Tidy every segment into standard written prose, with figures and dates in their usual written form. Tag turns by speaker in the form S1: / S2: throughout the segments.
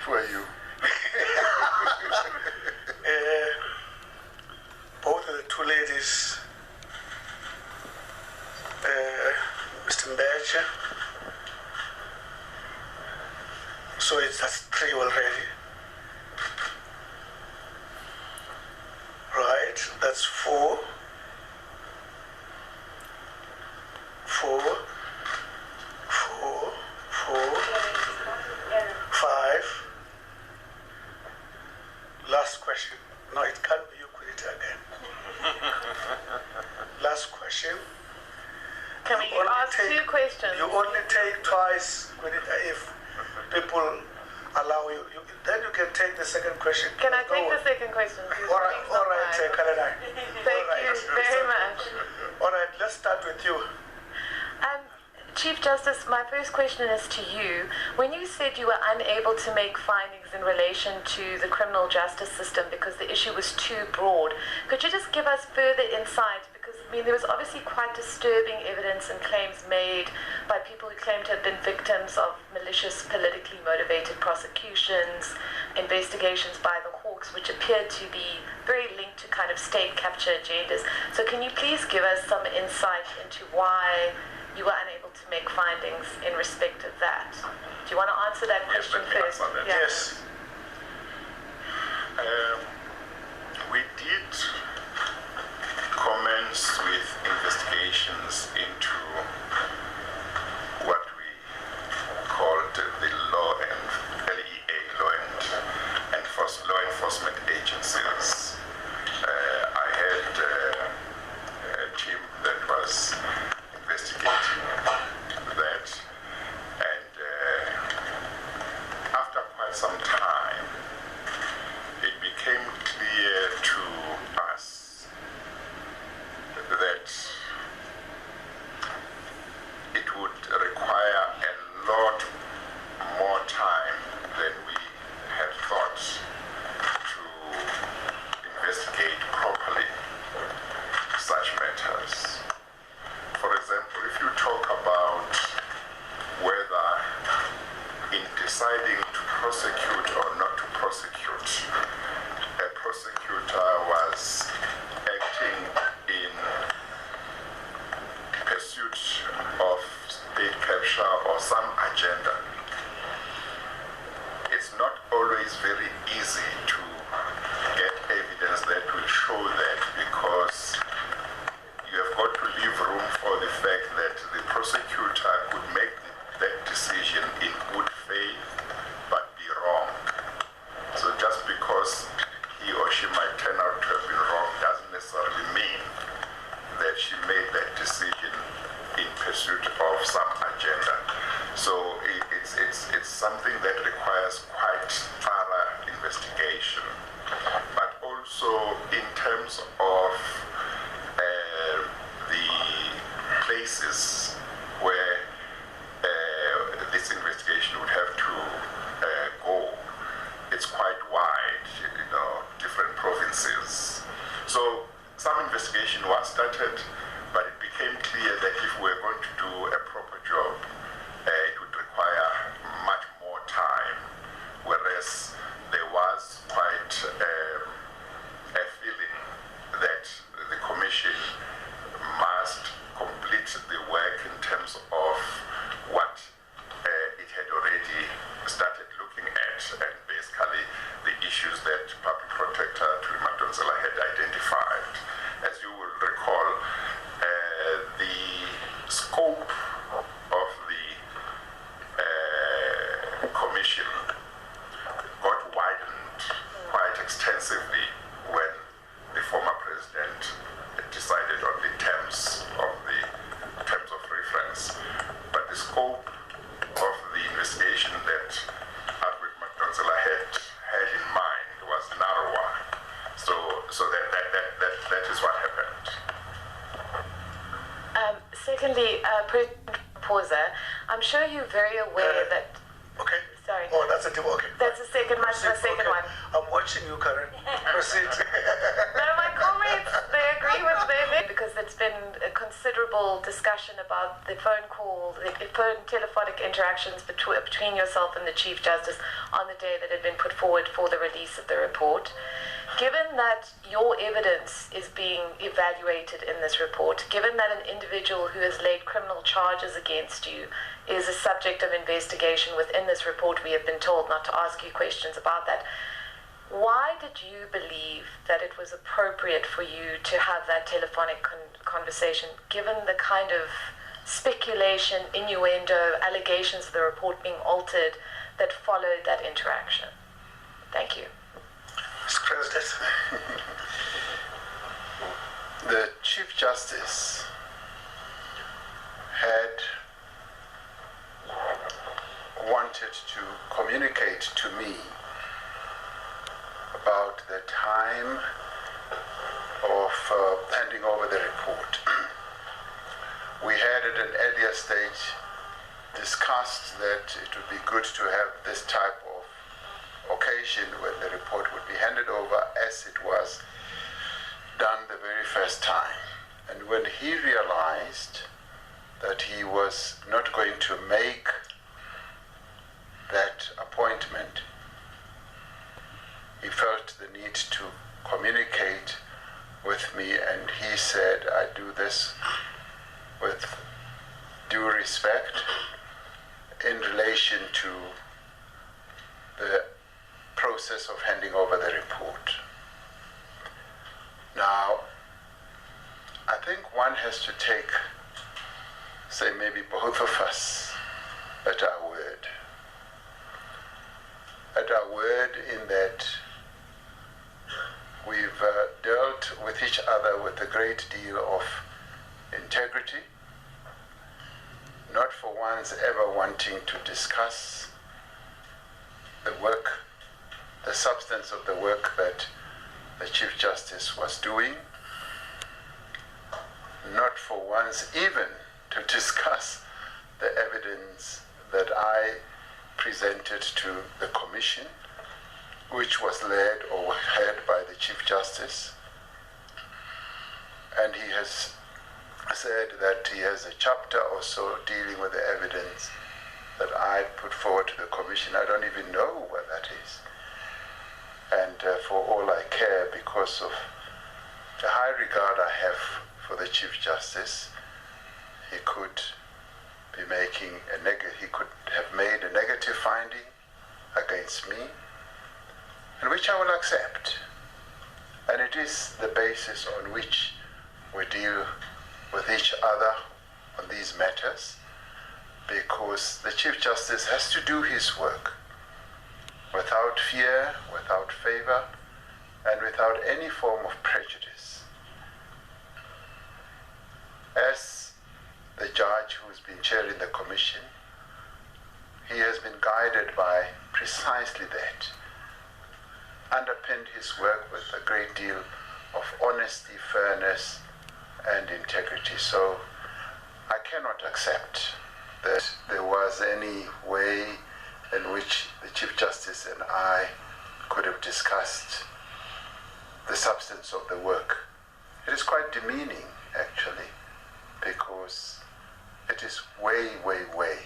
S1: Who are you?
S2: Both of the two ladies, Mr. Mbecha, so that's 3 already. Right, that's 4. 4, 5. Last question. No, it can't be you, Quinita, again. Last question.
S3: Can we ask 2 questions?
S2: You only take twice, Quinita, if people allow you. Then you can take the second question.
S3: Can I take the second question?
S2: All right, Kalana.
S3: Thank you very much.
S2: All right, let's start with you.
S3: Chief Justice, my first question is to you. When you said you were unable to make findings in relation to the criminal justice system because the issue was too broad, could you just give us further insight? Because, I mean, there was obviously quite disturbing evidence and claims made by people who claim to have been victims of malicious, politically motivated prosecutions, investigations by the Hawks, which appeared to be very linked to kind of state capture agendas. So can you please give us some insight into why you were unable to make findings in respect of that? Do you want to answer that question first?
S2: Yeah. Yes.
S1: We did commence with investigations into what we called the law enforcement agencies. I had a team that was investigating that, and after quite some time it became clear to us that it would require a lot more time than we had thought to investigate properly such matters. For example, if you talk about whether in deciding to prosecute or not to prosecute, a prosecutor was acting in pursuit of state capture or some agenda, it's not always very easy to get evidence that will show that, because you have got to leave room for the fact that the prosecutor could make that decision in good faith but be wrong. So just because he or she might turn out to have been wrong doesn't necessarily mean that she made that decision in pursuit of some agenda. So it's something that requires quite thorough investigation. But also in terms of the places where this investigation would have to go, it's quite wide, different provinces. So some investigation was started, but it became clear that if we were going to do a proper job, it would require much more time, whereas there was quite a feeling that the commission must complete the work in terms of what it had already started looking at, and basically the issues that Public Protector Thuli Madonsela had identified. As you will recall, the scope of the commission got widened quite extensively when the former president decided on the terms of reference. But the scope of the investigation that Albert Madonsela had in mind was narrower. So that is what happened.
S3: Secondly, President Ramaphosa, I'm sure you're very aware that...
S2: Okay.
S3: Sorry.
S2: Oh, That's a okay.
S3: That's the second one. The second
S2: Okay.
S3: one.
S2: I'm watching you, Karen. Proceed.
S3: No, my colleagues, they agree with me because it's been a considerable discussion about the phone call, the phone telephonic interactions between yourself and the Chief Justice on the day that had been put forward for the release of the report. Given that your evidence is being evaluated in this report, given that an individual who has laid criminal charges against you is a subject of investigation within this report, we have been told not to ask you questions about that. Why did you believe that it was appropriate for you to have that telephonic conversation, given the kind of speculation, innuendo, allegations of the report being altered that followed that interaction? Thank you.
S2: Mr. President.
S1: The Chief Justice had wanted to communicate to me about the time of handing over the report. We had at an earlier stage discussed that it would be good to have this type of occasion when the report would be handed over as it was done the very first time. And when he realized that he was not going to make that appointment, he felt the need to communicate with me, and he said, I do this with due respect in relation to the process of handing over the report. Now, I think one has to take, say maybe both of us, at our word. At our word in that we've dealt with each other with a great deal of integrity, not for once ever wanting to discuss the work, the substance of the work that the Chief Justice was doing, not for once even to discuss the evidence that I presented to the Commission, which was led or head by the Chief Justice. And he has said that he has a chapter or so dealing with the evidence that I put forward to the Commission. I don't even know what that is. And for all I care, because of the high regard I have for the Chief Justice, he could be making he could have made a negative finding against me, and which I will accept. And it is the basis on which we deal with each other on these matters, because the Chief Justice has to do his work without fear, without favor, and without any form of prejudice. As the judge who's been chairing the Commission, he has been guided by precisely that, underpinned his work with a great deal of honesty, fairness, and integrity. So I cannot accept that there was any way in which the Chief Justice and I could have discussed the substance of the work. It is quite demeaning, actually, because it is way, way, way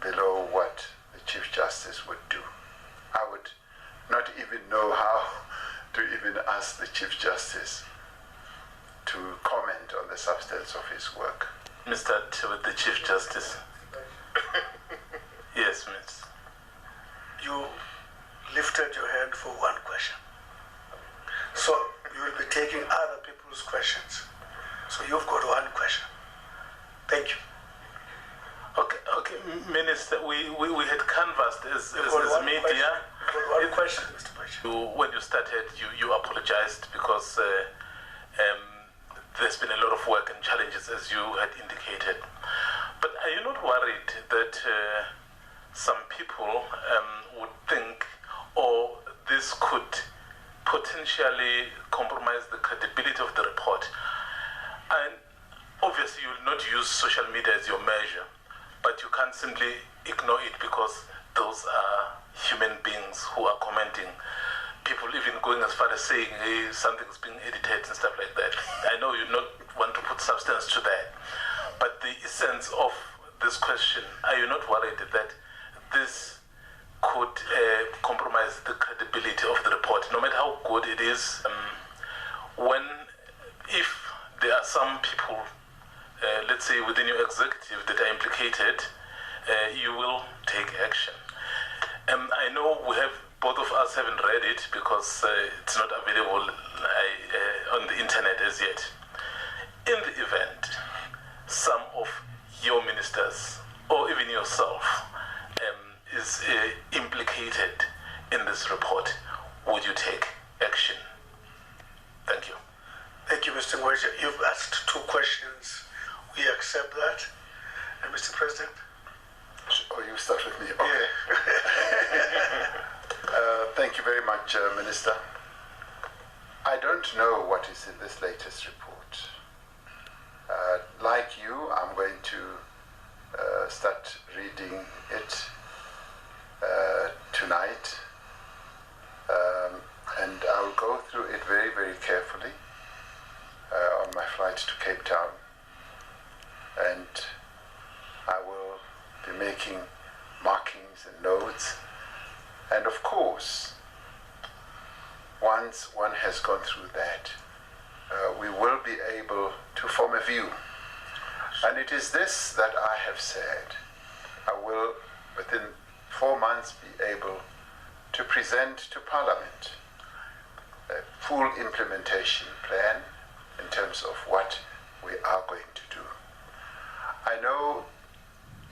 S1: below what the Chief Justice would do. I would not even know how to even ask the Chief Justice to comment on the substance of his work.
S4: Mr. With the Chief Justice. Yes, Miss.
S2: You lifted your hand for one question. So you will be taking other people's questions. So you've got one question. Thank you.
S4: Okay, Minister, we had canvassed as media.
S2: One question, Mr. Pacha.
S4: When you started, you apologized because there's been a lot of work and challenges, as you had indicated. But are you not worried that some people would think, or this could potentially compromise the credibility of the report? And obviously you will not use social media as your measure, but you can't simply ignore it because those are even going as far as saying, hey, something's being edited and stuff like that. I know you not want to put substance to that, but the essence of this question, are you not worried that this could compromise the credibility of the report, no matter how good it is? If there are some people, let's say within your executive, that are implicated, you will take action. I know both of us haven't read it because it's not available on the internet as yet. In the event, some of your ministers, or even yourself, is implicated in this report, would you take action? Thank you.
S2: Thank you, Mr. Ngweja. You've asked 2 questions. We accept that. And Mr. President?
S5: Oh, you start with me. Okay.
S2: Yeah.
S5: Thank you very much, Minister. I don't know what is in this latest report. Like you, I'm going to start reading it tonight. And I'll go through it very, very carefully on my flight to Cape Town. And I will be making markings and notes. And of course, once one has gone through that, we will be able to form a view. And it is this that I have said. I will, within 4 months, be able to present to Parliament a full implementation plan in terms of what we are going to do. I know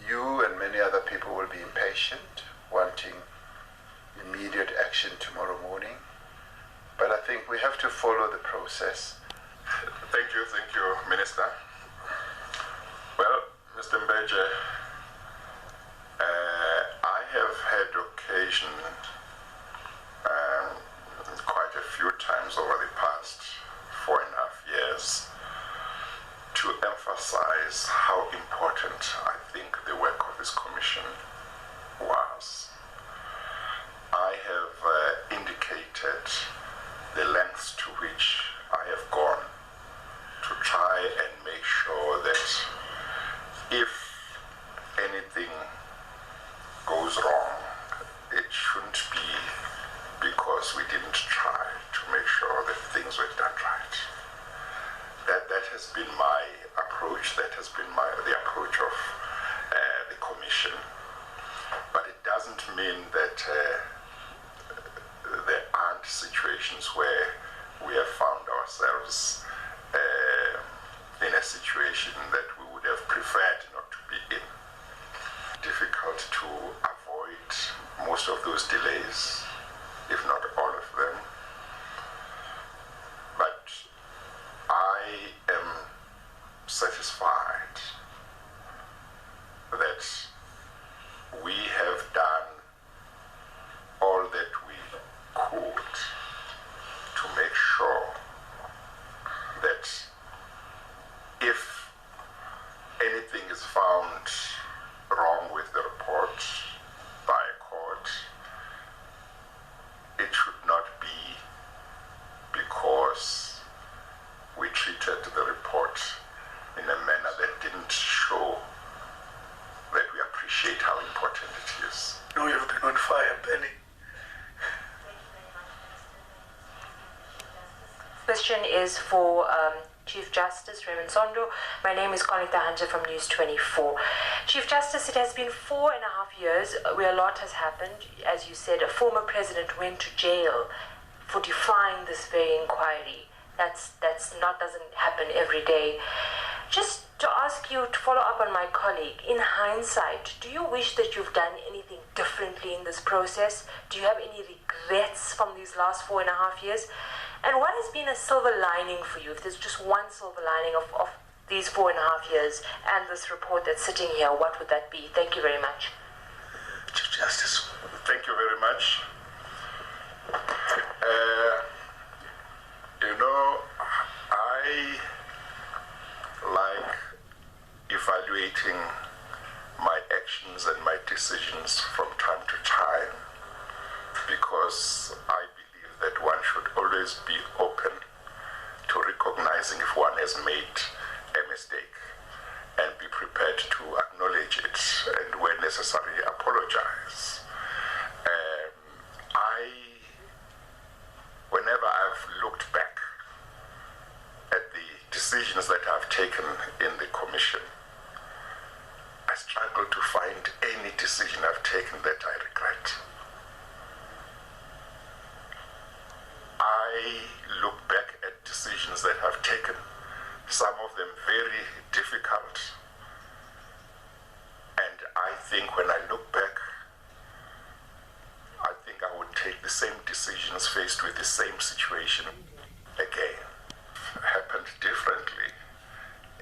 S5: you and many other people will be impatient, wanting immediate action tomorrow morning, but I think we have to follow the process.
S1: Thank you, Minister. Well, Mr. Mbeje, I have had occasion quite a few times over the past 4.5 years to emphasize how important I think the work of this commission was. I have indicated the lengths to which I have gone to try and make sure that if anything goes wrong, it shouldn't be because we didn't try to make sure that things were done right. That has been my approach, that has been the approach of the Commission. But it doesn't mean that there aren't situations where we have found ourselves in a situation that we would have preferred not to be in. Difficult to avoid most of those delays, if not all of them. But I am satisfied that we have done all that we could to make sure that if anything is found wrong with the report by a court, it should not be because we treated the report in a manner that didn't show that we appreciate how important it is.
S2: No, you've been on fire, Benny.
S6: Question is for Chief Justice Raymond Zondo. My name is Konita Hanja from News 24. Chief Justice, it has been 4.5 years where a lot has happened. As you said, a former president went to jail for defying this very inquiry. Doesn't happen every day. Just to ask you to follow up on my colleague, in hindsight, do you wish that you've done anything differently in this process? Do you have any regrets from these last 4.5 years? And what has been a silver lining for you? If there's just one silver lining of these 4.5 years and this report that's sitting here, what would that be? Thank you very much.
S2: Chief Justice.
S1: Thank you very much. I like evaluating my actions and my decisions from time to time because I believe that one should always be open to recognizing if one has made a mistake and be prepared to acknowledge it and where necessary apologize. Whenever I've looked back at the decisions that I've taken in the commission, I struggle to find any decision I've taken that I regret. I look back at decisions that I've taken, some of them very difficult, and I think when I look back, I think I would take the same decisions faced with the same situation again. Happened differently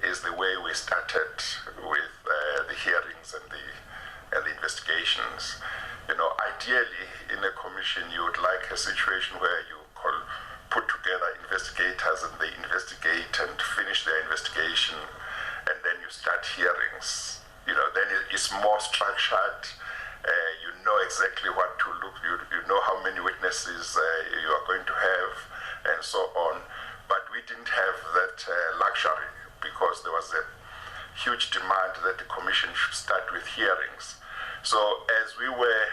S1: is the way we started with the hearings and the investigations. You know, ideally in a commission you would like a situation where you put together investigators and they investigate and finish their investigation, and then you start hearings. You know, then it's more structured. You know exactly what to look. You know how many witnesses you are going to have, and so on. But we didn't have that luxury because there was a huge demand that the commission should start with hearings. So as we were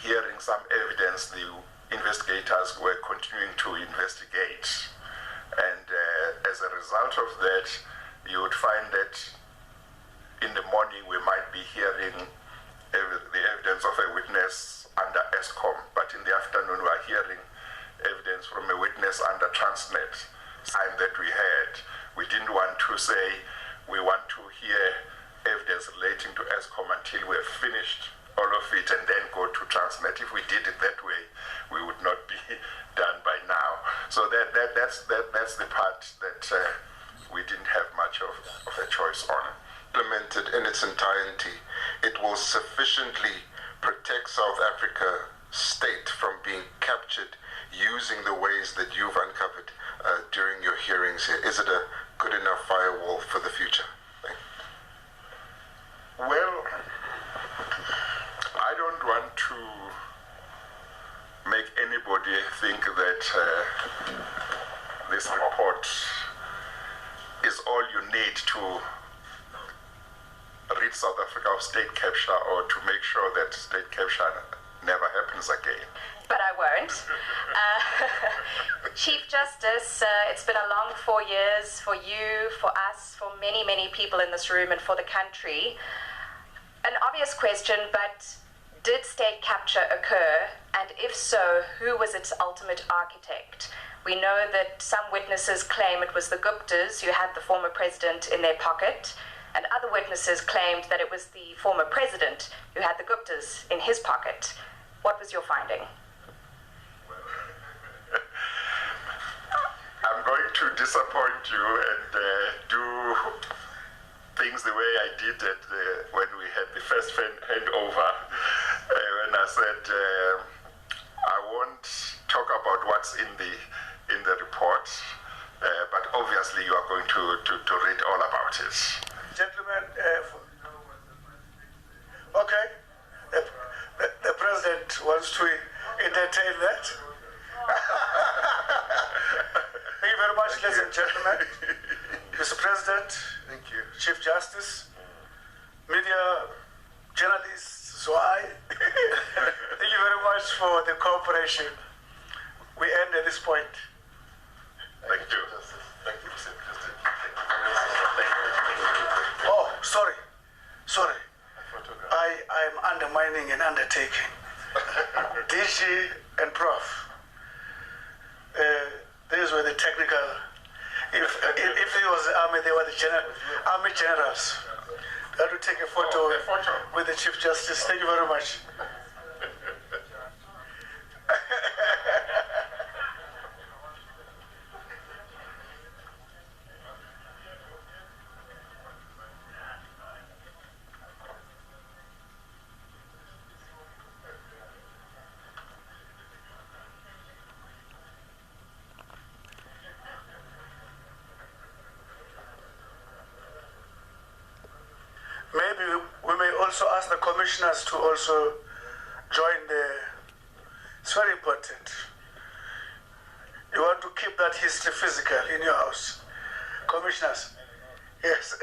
S1: hearing some evidence, the investigators were continuing to investigate, and as a result of that, you would find that in the morning we might be hearing the evidence of a witness under ESCOM, but in the afternoon we are hearing evidence from a witness under Transnet. Time that we had, we didn't want to say we want to hear evidence relating to ESCOM until we have finished all of it and then go to Transnet. If we did it that way, we would not be done by now. So that's the part that we didn't have much of a choice on.
S7: Implemented in its entirety, it will sufficiently protect South Africa state from being captured using the ways that you've uncovered during your hearings here? Is it a good enough firewall for the future?
S1: Well, I don't want to make anybody think that this report is all you need to rid South Africa of state capture or to make sure that state capture never happens again.
S8: But I won't. Chief Justice, it's been a long 4 years for you, for us, for many, many people in this room and for the country. An obvious question, but did state capture occur? And if so, who was its ultimate architect? We know that some witnesses claim it was the Guptas who had the former president in their pocket, and other witnesses claimed that it was the former president who had the Guptas in his pocket. What was your finding?
S1: I'm going to disappoint you and do things the way I did it when we had the first handover. When I said I won't talk about what's in the report, but obviously you are going to read all about it.
S2: Gentlemen, okay, the president wants to entertain that. Thank you very much, ladies and gentlemen. Mr. President,
S7: Thank you.
S2: Chief Justice, media, journalists, Zwai, thank you very much for the cooperation. We end at this point.
S1: Thank you.
S7: Thank you, Mr. President.
S2: Oh, sorry. I'm undermining an undertaking. DG and Prof. These were the technical. If it was the army, they were the army generals. I had to take a photo with the Chief Justice. Thank you very much. Maybe we may also ask the commissioners to also join it's very important. You want to keep that history physical in your house. Commissioners, yes.